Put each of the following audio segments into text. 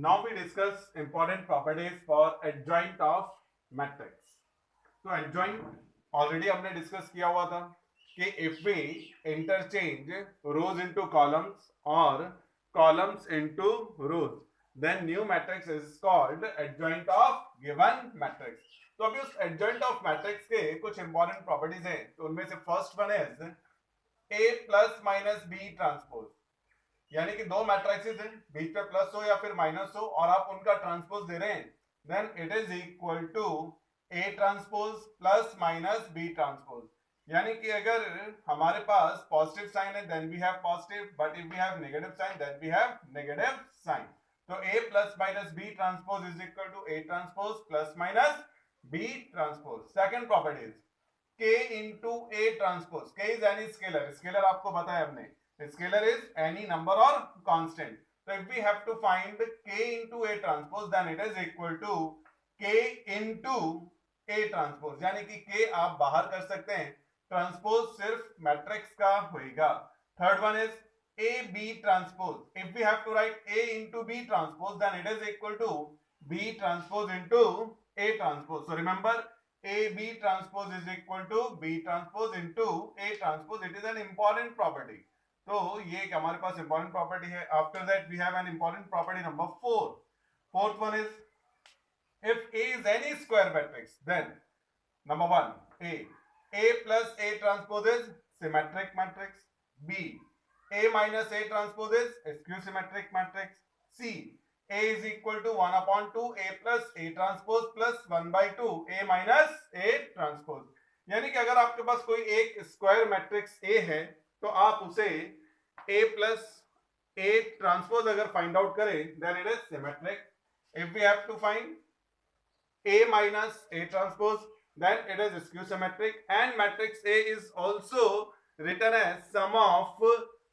Now we discuss important properties for adjoint of matrix. तो adjoint already हमने discuss किया हुआ था कि if we interchange rows into columns or columns into rows, then new matrix is called adjoint of given matrix. तो अभी उस adjoint of matrix के कुछ important properties हैं, तो उनमें से first one is A plus minus B transpose. यानी कि दो मैट्रिक्सेस हैं, बीच पे प्लस हो या फिर माइनस हो और आप उनका ट्रांसपोज दे रहे हैं, then it is equal to A transpose plus minus B transpose. यानी कि अगर हमारे पास पॉजिटिव साइन है then we have positive, but if we have negative sign then we have negative sign. तो A plus minus B transpose is equal to A transpose plus minus B transpose. Second property is k into a transpose. K is any scalar. Scalar आपको पता है हमने. Scalar is any number or constant. So if we have to find k into a transpose, then it is equal to k into a transpose. यानी कि k आप बाहर कर सकते हैं, ट्रांसपोज सिर्फ मैट्रिक्स का होगा. Third one is a b transpose. If we have to write a into b transpose, then it is equal to b transpose into a transpose. So remember, A B transpose is equal to B transpose into A transpose. It is an important property. तो ये एक हमारे पास important property है. After that we have an important property number 4. Fourth one is if A is any square matrix, then number 1 A plus A transpose is symmetric matrix. B A minus A transpose is skew symmetric matrix. C A is equal to 1 upon 2 A plus A transpose plus 1 by 2 A minus A transpose. यानी कि अगर आपके पास कोई एक square matrix A है तो आप उसे A plus A transpose अगर फाइंड आउट करें then it is symmetric. If we have to find A minus A transpose then it is skew symmetric, and matrix A is also written as sum of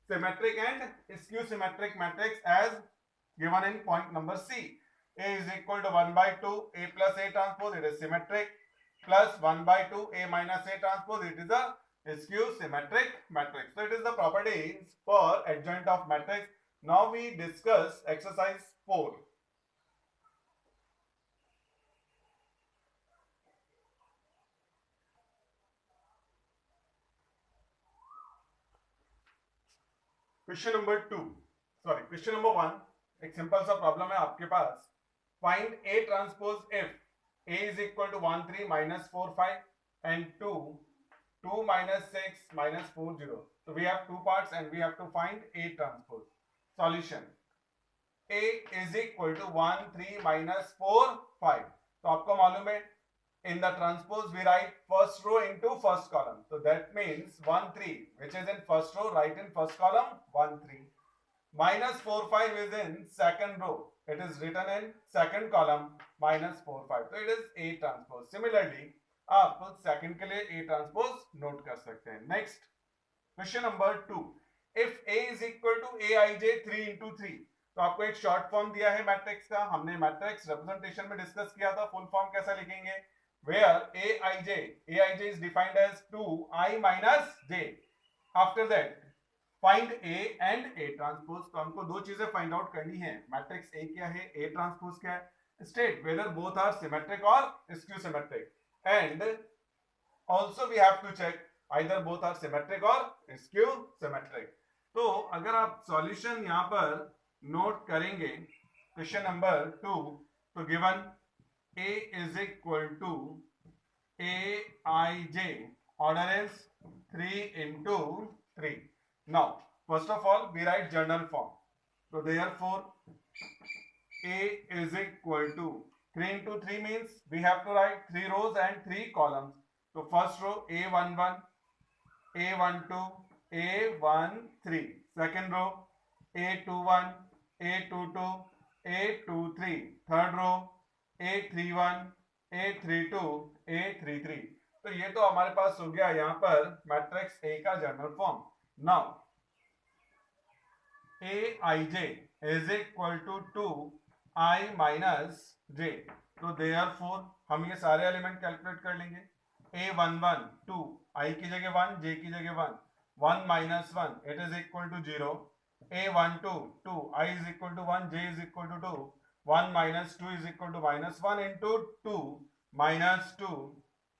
symmetric and skew symmetric matrix as given in point number C. A is equal to 1 by 2 A plus A transpose, it is symmetric, plus 1 by 2 A minus A transpose, it is a skew symmetric matrix. So it is the properties for adjoint of matrix. Now we discuss exercise 4. Question number 2, sorry, question number 1. एक simple सा problem है आपके पास. Find A transpose if A is equal to 1 3 minus 4 5 and 2 2 minus 6 minus 4 0. So we have two parts and we have to find A transpose. Solution: A is equal to 1 3 minus 4 5. तो आपको मालूम है in the transpose we write first row into first column. So that means 1 3 which is in first row, write in first column 1 3. Minus 4 5 is in second row, it is written in second column minus 4 5. So it is A transpose. Similarly आप second के लिए A transpose note कर सकते हैं. Next question number 2. If A is equal to Aij 3 into 3. तो आपको एक short form दिया है मैट्रिक्स का. हमने मैट्रिक्स रिप्रेजेंटेशन में डिस्कस किया था. फुल फॉर्म कैसा लिखेंगे? where Aij is defined as 2i minus j. After that find A and A transpose. तो हमको दो चीजें फाइंड आउट करनी है. मैट्रिक्स ए क्या है, ए ट्रांसपोज क्या है. State whether both are symmetric और skew symmetric, and also we have to check either both are symmetric और स्क्यू सिमेट्रिक. तो अगर आप सॉल्यूशन यहां पर नोट करेंगे क्वेश्चन नंबर 2, तो given A is equal to Aij, order is 3 into 3. Now, first of all, we write general form. So therefore, A is equal to 3 into 3 means we have to write 3 rows and 3 columns. So first row A11, A12, A13. Second row A21, A22, A23. Third row A31, A32, A33. तो ये तो हमारे पास हो गया यहाँ पर matrix A का general form. Now Aij is equal to 2i minus j. तो therefore हम ये सारे एलिमेंट कैलकुलेट कर लेंगे. A11 2, i की जगह 1, j की जगह 1, 1 minus 1 it is equal to 0. A12 2, i is equal to 1, j is equal to 2, 1 minus 2 is equal to minus 1 into 2 minus 2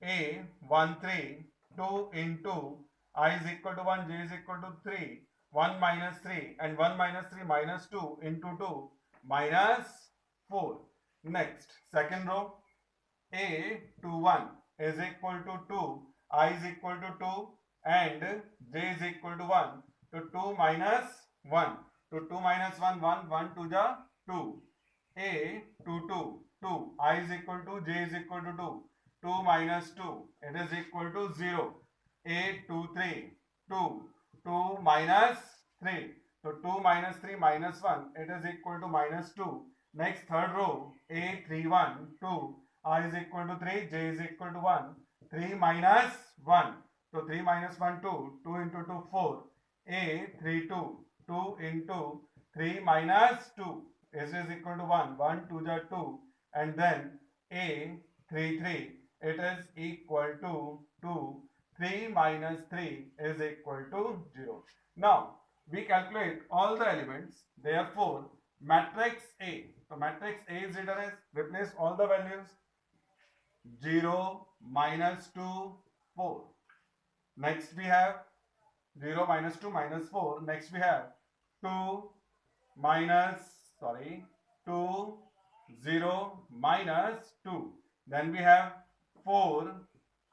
a 1 3 2 into I is equal to 1 j is equal to 3 1 minus 3 and 1 minus 3 minus 2 into 2 minus 4. Next second row a to 1 is equal to 2 I is equal to 2 and j is equal to 1 to 2 minus 1 to 2 minus 1 1 1 to the 2 a to 2 2 I is equal to j is equal to 2 2 minus 2 it is equal to 0 a to 3 2 2 minus 3 so 2 minus 3 minus 1 it is equal to minus 2. Next third row a 3 1 2 I is equal to 3 j is equal to 1 3 minus 1 so 3 minus 1 2 2 into 2 4 a 3 2 2 into 3 minus 2 s is equal to 1 1 to the 2 and then a 3 3 it is equal to 2 3 minus 3 is equal to 0. Now we calculate all the elements, therefore matrix A, so matrix A is written as, replace all the values 0 minus 2 4. Next we have 0 minus 2 minus 4. Next we have 2 minus 2 0 minus 2. Then we have 4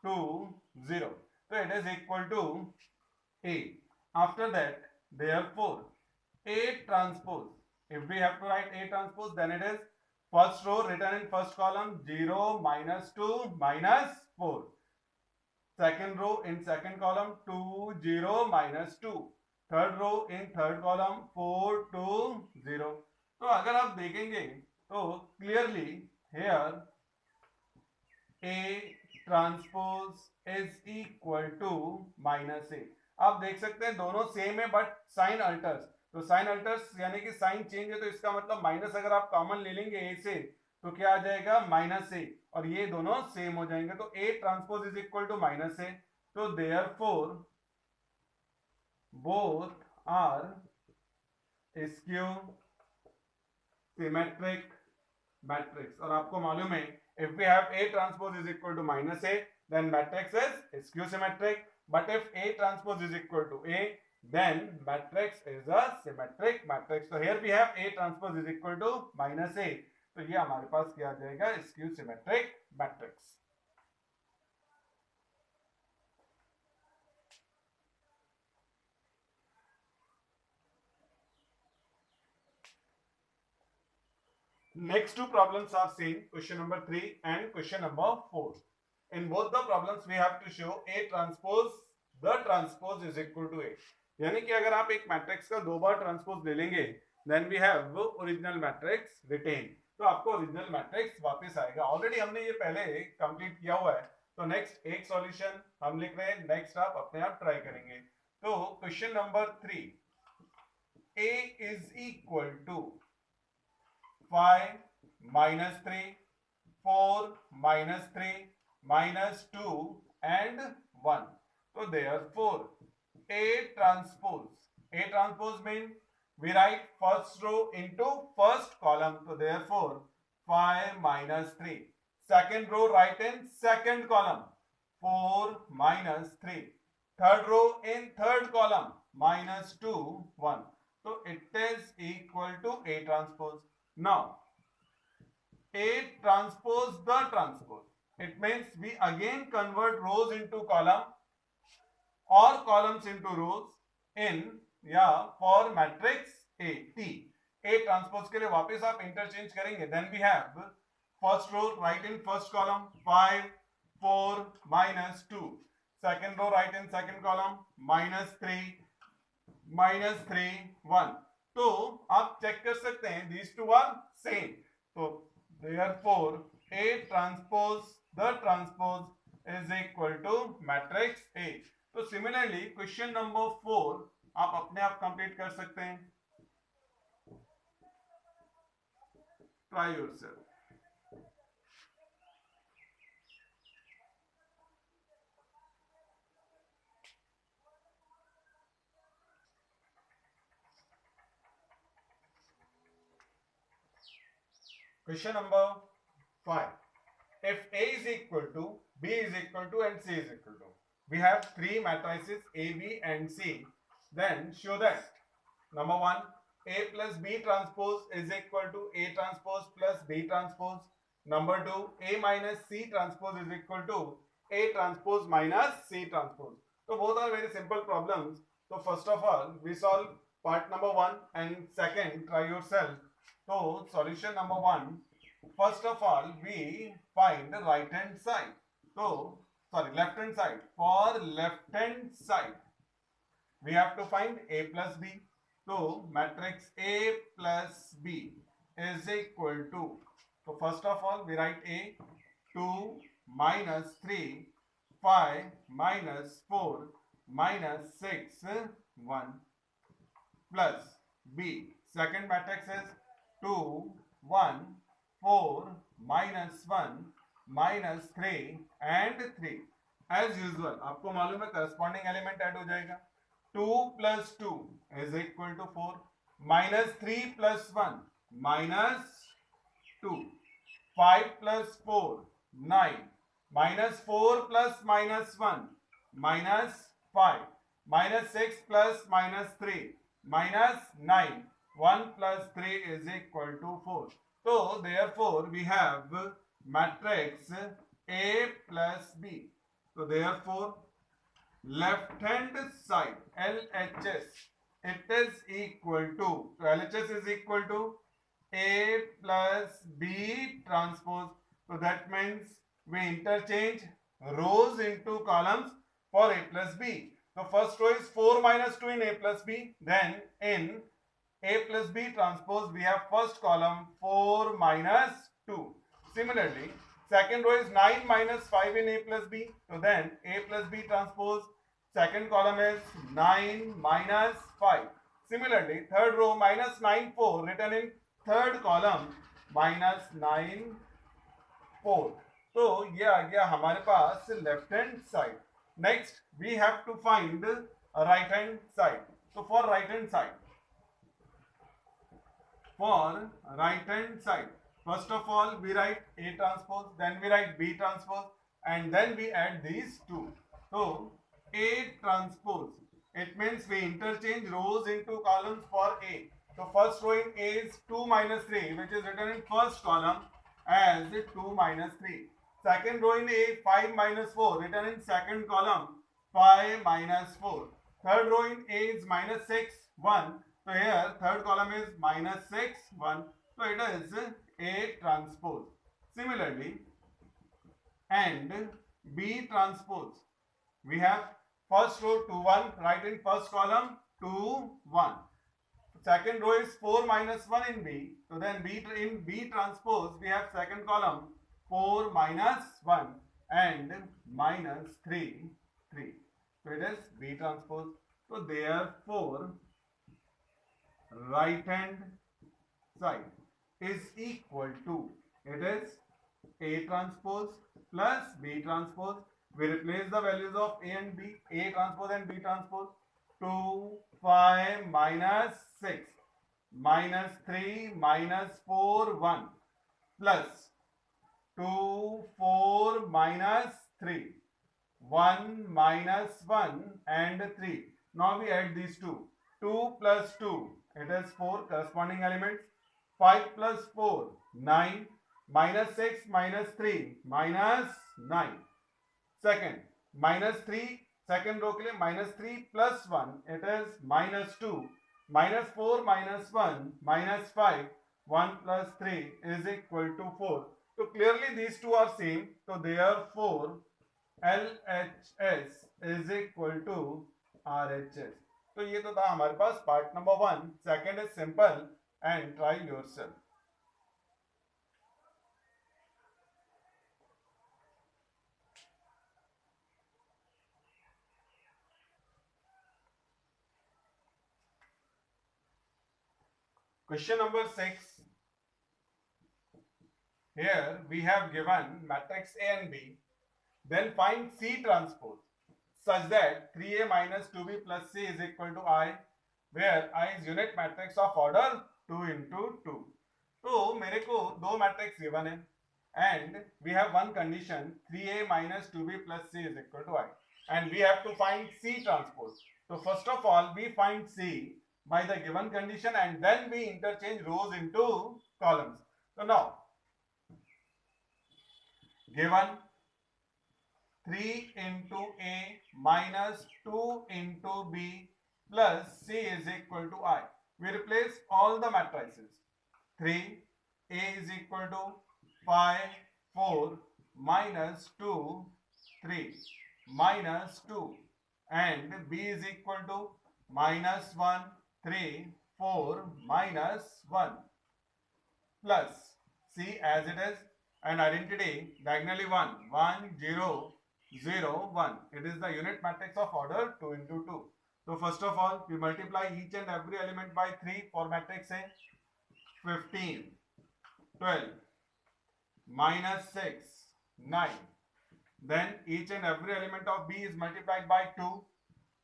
2 0. So it is equal to A. After that, therefore A transpose, if we have to write A transpose, then it is first row written in first column 0 minus 2 minus 4. Second row in second column 2 0 minus 2. Third row in third column 4 2 0. तो अगर आप देखेंगे तो clearly here A transpose is equal to minus A. आप देख सकते हैं दोनों सेम है बट साइन अल्टर्स. तो साइन अल्टर्स यानी कि साइन चेंज है तो इसका मतलब माइनस अगर आप कॉमन ले लेंगे ए से तो क्या आ जाएगा माइनस ए और ये दोनों सेम हो जाएंगे. तो A transpose is equal to minus A. तो therefore both are skew symmetric matrix. और आपको मालूम है if we have A transpose is equal to minus A then matrix is skew symmetric, but if A transpose is equal to A then matrix is a symmetric matrix. So here we have A transpose is equal to minus A, तो ये हमारे पास क्या आ जाएगा skew symmetric matrix. Next two problems are same, question number 3 and question number 4. In both the problems we have to show A transpose the transpose is equal to A. यानी कि अगर आप एक मैट्रिक्स का दो बार ट्रांसपोज ले लेंगे then we have original matrix written. तो आपको ओरिजिनल मैट्रिक्स वापस आएगा. ऑलरेडी हमने ये पहले कंप्लीट किया हुआ है. तो नेक्स्ट एक सॉल्यूशन हम लिख रहे हैं, नेक्स्ट आप अपने आप ट्राई करेंगे. तो question number 3, A is equal to 5 minus 3 4 minus 3 minus 2 and 1. So therefore A transpose means we write first row into first column. So therefore 5 minus 3. Second row write in second column 4 minus 3. Third row in third column minus 2 1. So it is equal to A transpose. Now A transpose the transpose, it means we again convert rows into column or columns into rows in for matrix A T. A transpose के लिए वापस आप interchange करेंगे. Then we have first row write in first column 5 4 minus 2. Second row write in second column minus 3 1. तो आप check कर सकते हैं these two are same. तो therefore A transpose the transpose is equal to matrix A. तो similarly question number 4 आप अपने आप कंप्लीट कर सकते हैं. Try yourself. Question number 5. If A is equal to, B is equal to, and C is equal to, we have three matrices A, B, and C. Then show that number 1, A plus B transpose is equal to A transpose plus B transpose. Number 2, A minus C transpose is equal to A transpose minus C transpose. So both are very simple problems. So first of all, we solve part number 1, and second, try yourself. So solution number 1. First of all, we find the right hand side. So, left hand side. For left hand side, we have to find A plus B. So, matrix A plus B is equal to, so first of all, we write A, 2 minus 3, 5 minus 4 minus 6, 1 plus B. Second matrix is 2, 1, 4 minus 1 minus 3 and 3. As usual, आपको मालूम है corresponding element add हो जाएगा. 2 plus 2 is equal to 4. Minus 3 plus 1 minus 2. 5 plus 4 9. Minus 4 plus minus 1 minus 5. Minus 6 plus minus 3 minus 9. 1 plus 3 is equal to 4. So therefore we have matrix A plus B. So therefore left hand side LHS, it is equal to, so LHS is equal to A plus B transpose. So that means we interchange rows into columns for A plus B. So first row is 4 minus 2 in A plus B. Then in A plus B transpose, we have first column 4 minus 2. Similarly, second row is 9 minus 5 in A plus B. So then A plus B transpose, second column is 9 minus 5. Similarly, third row minus 9 4 written in third column minus 9 4. तो ये आ गया हमारे पास left hand side. Next we have to find right hand side. So for right hand side, first of all we write A transpose, then we write B transpose, and then we add these two. So A transpose, it means we interchange rows into columns for A. So first row in A is 2 minus 3, which is written in first column as 2 minus 3. Second row in A, 5 minus 4, written in second column 5 minus 4. Third row in A is minus 6, 1. So here third column is minus 6, 1. So it is A transpose. Similarly, and B transpose, we have first row 2, 1, right in first column 2, 1. Second row is 4 minus 1 in B. So then in B transpose, we have second column 4 minus 1 and minus 3, 3. So it is B transpose. So therefore, right hand side is equal to, it is A transpose plus B transpose. We replace the values of A and B, A transpose and B transpose. 2, 5 minus 6 minus 3 minus 4, 1 plus 2, 4 minus 3, 1 minus 1 and 3. Now we add these two. 2 plus 2, it is 4 corresponding elements. 5 plus 4, 9. Minus 6 minus 3 minus 9. Second, minus 3, second row के लिए minus 3 plus 1, it is minus 2. Minus 4 minus 1 minus 5, 1 plus 3 is equal to 4. So clearly these two are same. So therefore LHS is equal to RHS. तो ये तो था हमारे पास part number 1. Second is simple and try yourself. Question number 6. Here we have given matrix A and B. Then find C transpose such that 3A minus 2B plus C is equal to I, where I is unit matrix of order 2 into 2. तो मेरे को दो matrix given है and we have one condition 3a minus 2b plus c is equal to I and we have to find C transpose. So first of all we find C by the given condition and then we interchange rows into columns. So now given 3 into A minus 2 into B plus C is equal to I. We replace all the matrices. 3 A is equal to 5 4 minus 2 3 minus 2 and B is equal to minus 1 3 4 minus 1 plus C as it is and identity diagonally 1 1 0 0 1. It is the unit matrix of order 2 into 2. So first of all we multiply each and every element by 3 for matrix A. 15 12 minus 6 9. Then each and every element of B is multiplied by 2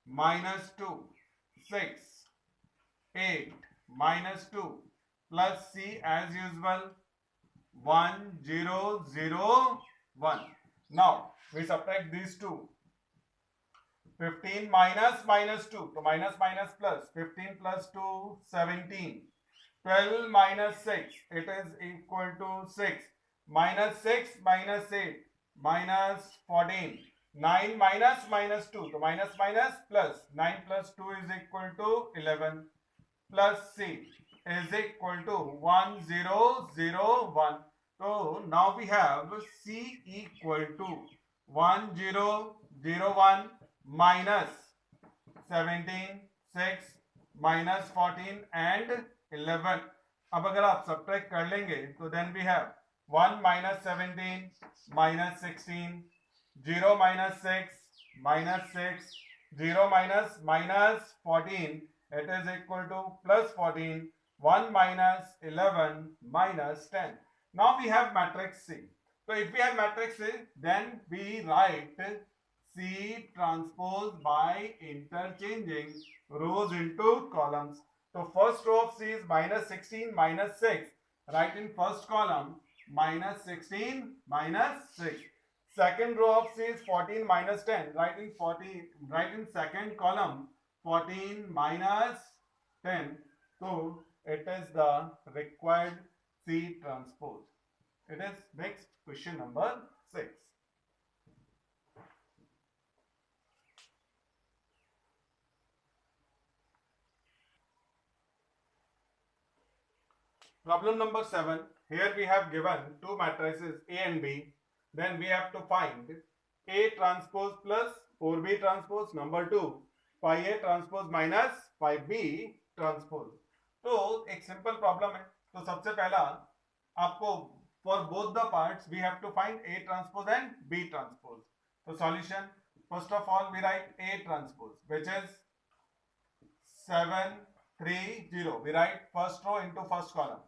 minus 2 6 8 minus 2 plus C as usual 1 0 0 1. Now we subtract these two. 15 minus minus 2, so minus minus plus 15 plus 2 17. 12 minus 6, it is equal to 6. Minus 6 minus 8 minus 14. 9 minus minus 2, so minus minus plus 9 plus 2 is equal to 11 plus C is equal to 1 0 0 1. So now we have C equal to 1 0 0 1 minus 17 6 minus 14 and 11. अब अगर आप subtract कर लेंगे तो then we have 1 minus 17 minus 16 0 minus 6 minus 6 0 minus minus 14 it is equal to plus 14 1 minus 11 minus 10. Now we have matrix C. So if we have matrix C, then we write C transpose by interchanging rows into columns. So first row of C is minus 16 minus 6. Write in first column minus 16 minus 6. Second row of C is 14 minus 10. Write in 40. Write in second column 14 minus 10. So it is the required C transpose. It is next question number 6. Problem number 7. Here we have given two matrices A and B. Then we have to find A transpose plus 4B transpose. Number 2, phi A transpose minus phi B transpose. तो एक simple problem है. तो सबसे पहला आपको for both the parts we have to find A transpose and B transpose. So solution, first of all we write A transpose which is 7 3 0. We write first row into first column.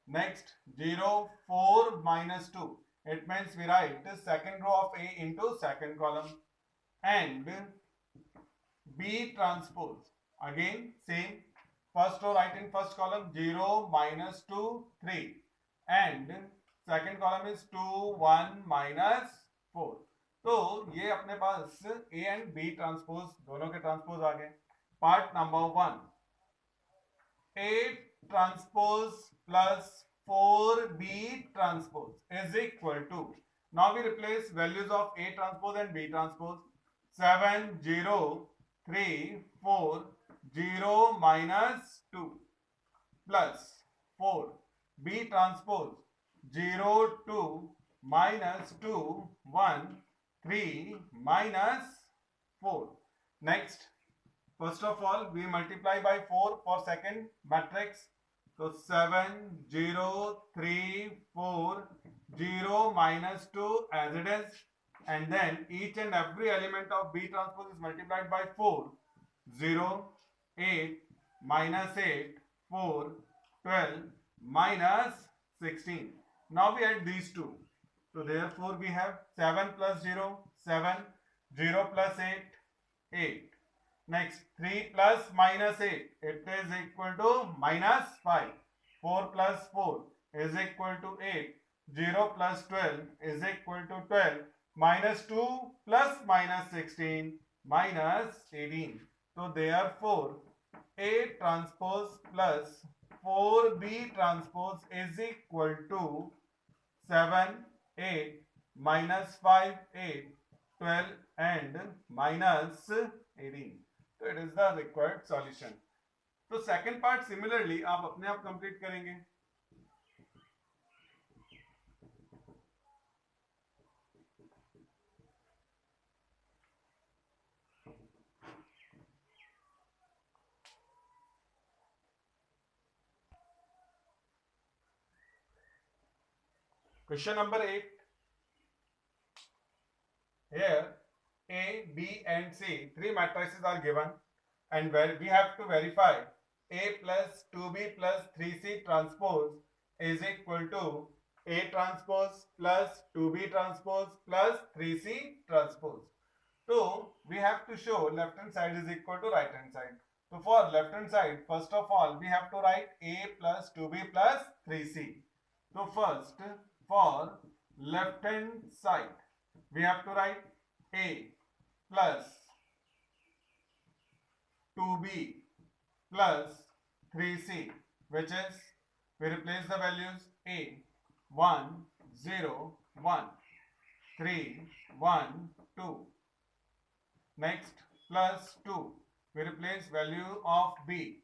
Next 0 4 minus 2. It means we write the second row of A into second column. And B transpose again same. First row write in first column 0 minus 2 3 and second column is 2 1 minus 4. तो ये अपने पास A and B transpose दोनों के transpose आ गए. Part number 1, A transpose plus 4B transpose is equal to, now we replace values of A transpose and B transpose. 7 0 3 4 0 minus 2 plus 4 B transpose 0 2 minus 2 1 3 minus 4. Next, first of all we multiply by 4 for second matrix. So 7 0 3 4 0 minus 2 as it is, and then each and every element of B transpose is multiplied by 4. 0 8 minus 8 4 12 minus 16. Now we add these two. So therefore we have 7 plus 0 7, 0 plus 8 8. Next 3 plus minus 8, it is equal to minus 5. 4 plus 4 is equal to 8. 0 plus 12 is equal to 12. Minus 2 plus minus 16 minus 18. So therefore A transpose plus 4B transpose is equal to 7, 8, minus 5, 8, 12 and minus 18. तो it is the required solution. तो second part similarly आप अपने आप complete करेंगे. Question number 8. Here A, B and C, three matrices are given and we have to verify A plus 2B plus 3C transpose is equal to A transpose plus 2B transpose plus 3C transpose. So we have to show left hand side is equal to right hand side. So for left hand side, first of all we have to write A plus 2B plus 3C. So first for left hand side we have to write A plus 2B plus 3C, which is, we replace the values A 1 0 1 3 1 2. Next plus 2, we replace value of B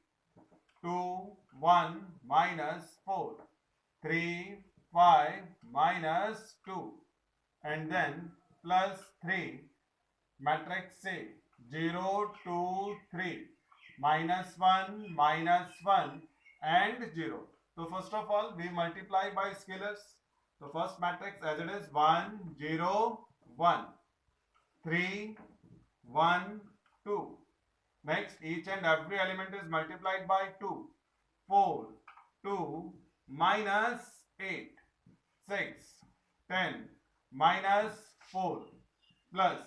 2 1 minus 4 3 5 minus 2, and then plus 3 matrix A 0 2 3 minus 1 and 0. So first of all we multiply by scalars. So first matrix as it is 1 0 1 3 1 2. Next each and every element is multiplied by 2. 4 2 minus 8 6 10 minus 4 plus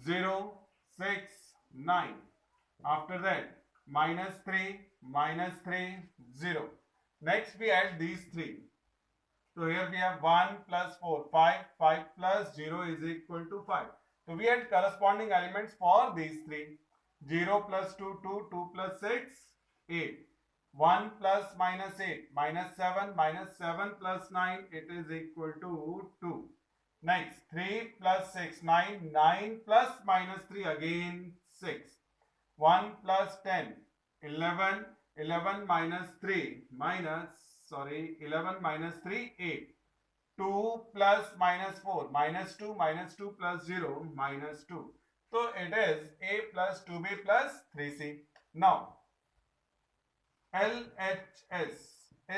0 6 9. After that minus 3 0. Next we add these three. So here we have 1 plus 4 5 plus 0 is equal to 5. So we add corresponding elements for these three. 0 plus 2 2 plus 6 8. 1 plus minus 8 minus 7 plus 9 it is equal to 2. Next 3 plus 6 9 plus minus 3 again 6. 1 plus 10 11 minus 3 11 minus 3 8. 2 plus minus 4 minus 2 plus 0 minus 2. So it is A plus 2B plus 3C. Now LHS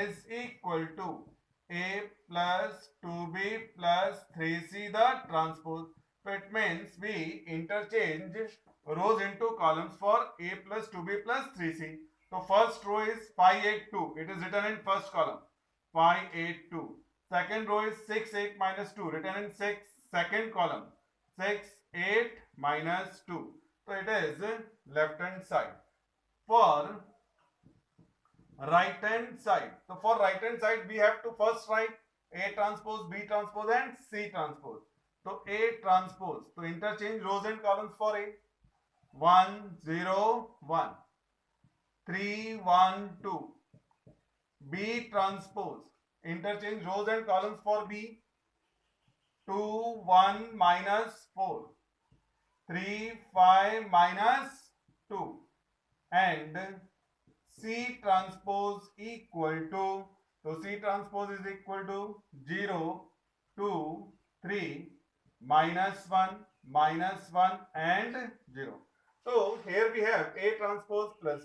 is equal to A plus 2B plus 3C the transpose. So it means we interchange rows into columns for A plus 2B plus 3C. So first row is 582. It is written in first column 582. Second row is 6 8 minus 2 written in second column 6 8 minus 2. So it is left hand side. For right hand side, so for right hand side we have to first write A transpose, B transpose and C transpose. So A transpose, so interchange rows and columns for A 1 0 1 3 1 2. B transpose, interchange rows and columns for B 2 1 minus 4 3 5 minus 2, and C transpose equal to, so C transpose is equal to 0 2 3 minus 1 and 0. So here we have A transpose plus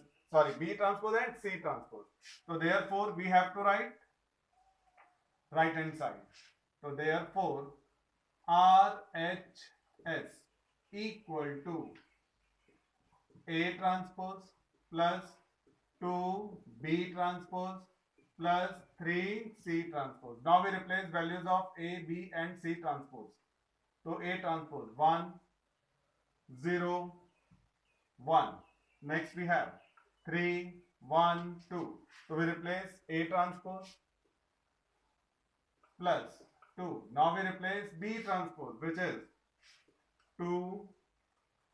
B transpose and C transpose. So therefore we have to write right hand side. So therefore RHS equal to A transpose plus 2B transpose plus 3C transpose. Now we replace values of A, B and C transpose. So A transpose 1 0 1. Next we have 3 1 2. So we replace A transpose plus 2. Now we replace B transpose, which is 2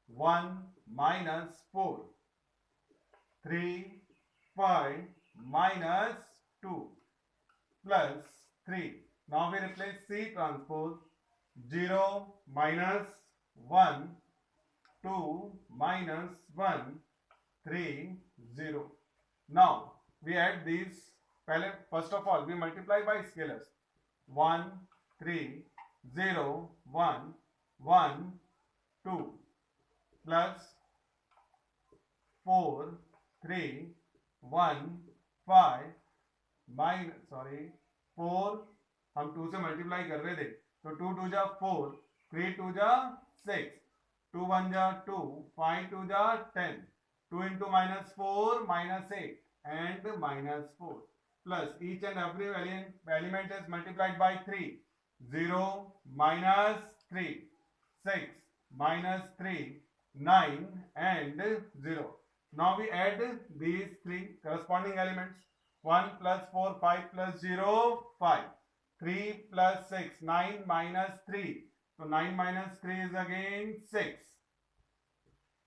1 minus 4, 3 5 minus 2 plus 3. Now we replace C transpose, 0 minus 1, 2 minus 1, 3 0. Now we add these. First of all we multiply by scalars. 1 3 0 1 1 2 plus 4 3 1 5 minus 4, हम 2 से multiply कर रहे थे तो 2 2 जा 4, 3 2 जा 6, 2 1 जा 2, 5 2 जा 10, 2 into minus 4 minus 8 and minus 4 plus each and every element is multiplied by 3. 0 minus 3, 6 minus 3, 9 and 0. Now we add these three corresponding elements. 1 plus 4 5 plus 0 5, 3 plus 6 9 minus 3, so 9 minus 3 is again 6.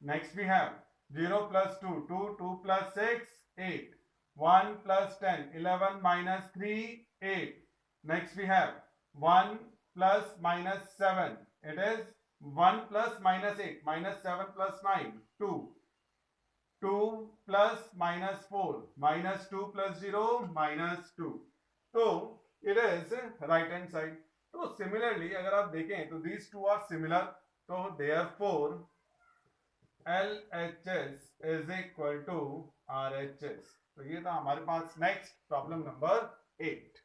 Next we have 0 plus 2 2, 2 plus 6 8, 1 plus 10 11 minus 3 8. Next we have 1 plus minus 7, it is 1 plus minus 8 minus 7 plus 9 2. 2 plus minus 4 minus 2 plus 0 minus 2. तो it is right hand side. तो similarly अगर आप देखें तो these two are similar, तो therefore LHS is equal to RHS. तो ये था हमारे पास नेक्स्ट प्रॉब्लम नंबर 8.